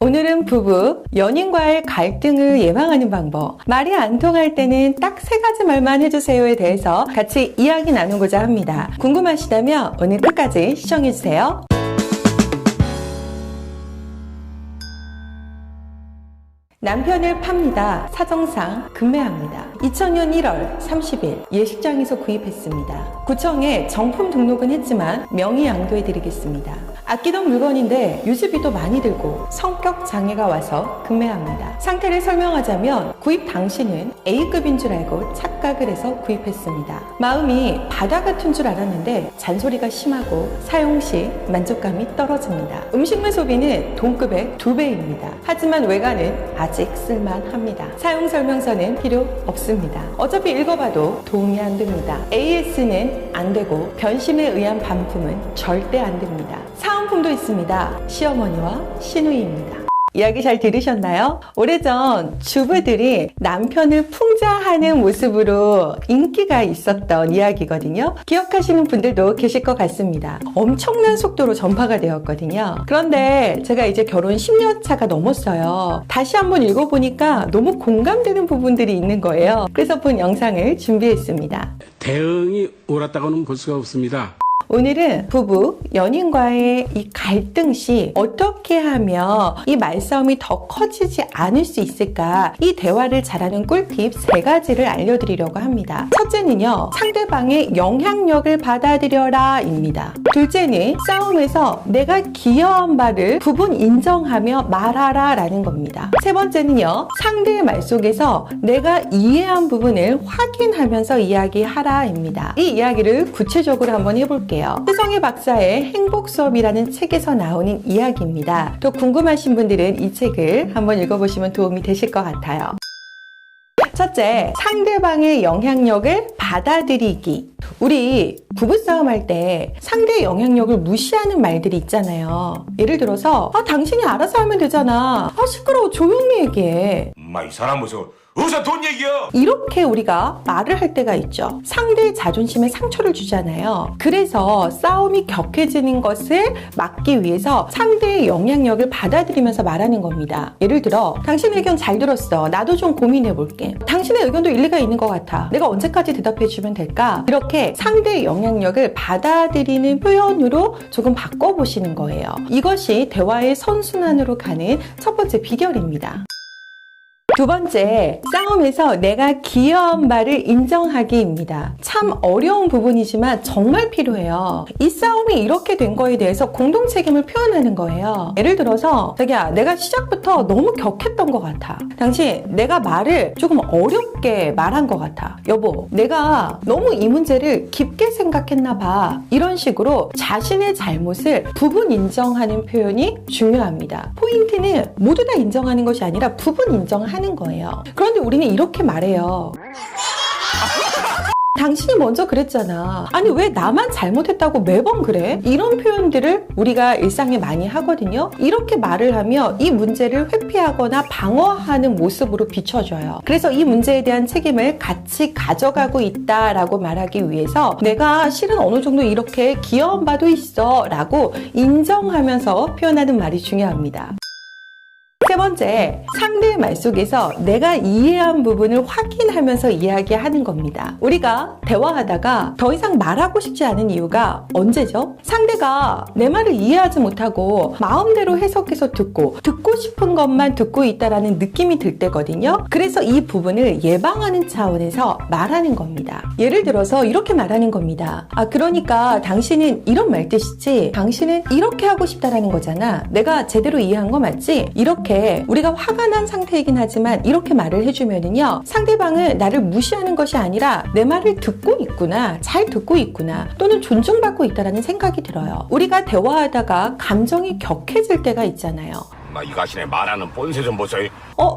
오늘은 부부, 연인과의 갈등을 예방하는 방법, 말이 안 통할 때는 딱 3가지 말만 해주세요에 대해서 같이 이야기 나누고자 합니다. 궁금하시다면 오늘 끝까지 시청해주세요. 남편을 팝니다. 사정상 급매합니다. 2000년 1월 30일 예식장에서 구입했습니다. 구청에 정품 등록은 했지만 명의 양도해드리겠습니다. 아끼던 물건인데 유지비도 많이 들고 성격 장애가 와서 급매합니다. 상태를 설명하자면 구입 당시는 A급인 줄 알고 착각을 해서 구입했습니다. 마음이 바다 같은 줄 알았는데 잔소리가 심하고 사용 시 만족감이 떨어집니다. 음식물 소비는 동급의 2배입니다. 하지만 외관은 아직 쓸만합니다. 사용 설명서는 필요 없습니다. 어차피 읽어봐도 도움이 안 됩니다. AS는 안 되고 변심에 의한 반품은 절대 안 됩니다. 사은품도 있습니다. 시어머니와 시누이입니다. 이야기 잘 들으셨나요? 오래전 주부들이 남편을 풍자하는 모습으로 인기가 있었던 이야기거든요. 기억하시는 분들도 계실 것 같습니다. 엄청난 속도로 전파가 되었거든요. 그런데 제가 이제 결혼 10년 차가 넘었어요. 다시 한번 읽어보니까 너무 공감되는 부분들이 있는 거예요. 그래서 본 영상을 준비했습니다. 대응이 옳았다고는 볼 수가 없습니다. 오늘은 부부, 연인과의 이 갈등 시 어떻게 하면 이 말싸움이 더 커지지 않을 수 있을까, 이 대화를 잘하는 꿀팁 3가지를 알려드리려고 합니다. 첫째는요, 상대방의 영향력을 받아들여라 입니다. 둘째는 싸움에서 내가 기여한 바를 부분 인정하며 말하라 라는 겁니다. 세 번째는요, 상대의 말 속에서 내가 이해한 부분을 확인하면서 이야기하라 입니다. 이 이야기를 구체적으로 한번 해볼게요. 최성희 박사의 행복수업이라는 책에서 나오는 이야기입니다. 더 궁금하신 분들은 이 책을 한번 읽어보시면 도움이 되실 것 같아요. 첫째, 상대방의 영향력을 받아들이기. 우리 부부싸움 할 때 상대의 영향력을 무시하는 말들이 있잖아요. 예를 들어서 당신이 알아서 하면 되잖아. 시끄러워, 조용히 얘기해. 이 사람 무서워. 어디서 돈 얘기야? 이렇게 우리가 말을 할 때가 있죠. 상대의 자존심에 상처를 주잖아요. 그래서 싸움이 격해지는 것을 막기 위해서 상대의 영향력을 받아들이면서 말하는 겁니다. 예를 들어, 당신 의견 잘 들었어. 나도 좀 고민해 볼게. 당신의 의견도 일리가 있는 것 같아. 내가 언제까지 대답해 주면 될까? 이렇게 상대의 영향력을 받아들이는 표현으로 조금 바꿔보시는 거예요. 이것이 대화의 선순환으로 가는 첫 번째 비결입니다. 두 번째, 싸움에서 내가 기여한 바를 인정하기입니다. 참 어려운 부분이지만 정말 필요해요. 이 싸움이 이렇게 된 거에 대해서 공동 책임을 표현하는 거예요. 예를 들어서, 자기야, 내가 시작부터 너무 격했던 것 같아. 당신, 내가 말을 조금 어렵게 말한 것 같아. 여보, 내가 너무 이 문제를 깊게 생각했나 봐. 이런 식으로 자신의 잘못을 부분 인정하는 표현이 중요합니다. 포인트는 모두 다 인정하는 것이 아니라 부분 인정하는 거예요. 그런데 우리는 이렇게 말해요. 당신이 먼저 그랬잖아. 아니, 왜 나만 잘못했다고 매번 그래? 이런 표현들을 우리가 일상에 많이 하거든요. 이렇게 말을 하며 이 문제를 회피하거나 방어하는 모습으로 비춰져요. 그래서 이 문제에 대한 책임을 같이 가져가고 있다라고 말하기 위해서 내가 실은 어느 정도 이렇게 기여한 바도 있어 라고 인정하면서 표현하는 말이 중요합니다. 세 번째, 상대의 말 속에서 내가 이해한 부분을 확인하면서 이야기하는 겁니다. 우리가 대화하다가 더 이상 말하고 싶지 않은 이유가 언제죠? 상대가 내 말을 이해하지 못하고 마음대로 해석해서 듣고 싶은 것만 듣고 있다라는 느낌이 들 때거든요. 그래서 이 부분을 예방하는 차원에서 말하는 겁니다. 예를 들어서 이렇게 말하는 겁니다. 그러니까 당신은 이런 말 뜻이지? 당신은 이렇게 하고 싶다라는 거잖아. 내가 제대로 이해한 거 맞지? 이렇게 우리가 화가 난 상태이긴 하지만 이렇게 말을 해주면은요, 상대방은 나를 무시하는 것이 아니라 내 말을 듣고 있구나, 잘 듣고 있구나, 또는 존중받고 있다라는 생각이 들어요. 우리가 대화하다가 감정이 격해질 때가 있잖아요. 이 가신에 말하는 본세 좀 보세요.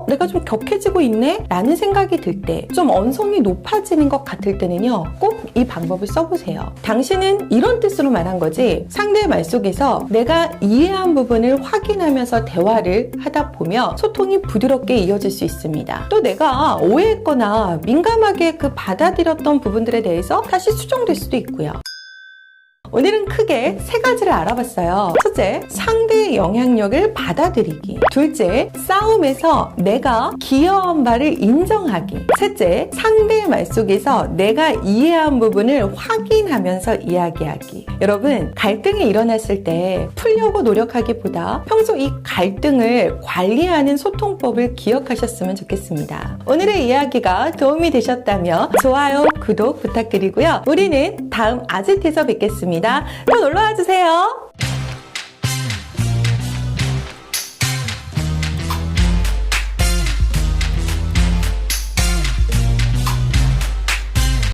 내가 좀 격해지고 있네? 라는 생각이 들 때, 좀 언성이 높아지는 것 같을 때는요, 꼭 이 방법을 써보세요. 당신은 이런 뜻으로 말한 거지, 상대의 말 속에서 내가 이해한 부분을 확인하면서 대화를 하다 보면 소통이 부드럽게 이어질 수 있습니다. 또 내가 오해했거나 민감하게 받아들였던 부분들에 대해서 다시 수정될 수도 있고요. 오늘은 크게 세 가지를 알아봤어요. 첫째, 상대의 영향력을 받아들이기. 둘째, 싸움에서 내가 기여한 바를 인정하기. 셋째, 상대의 말 속에서 내가 이해한 부분을 확인하면서 이야기하기. 여러분, 갈등이 일어났을 때 풀려고 노력하기보다 평소 이 갈등을 관리하는 소통법을 기억하셨으면 좋겠습니다. 오늘의 이야기가 도움이 되셨다면 좋아요, 구독 부탁드리고요. 우리는 다음 아지트에서 뵙겠습니다. 또 놀러와 주세요.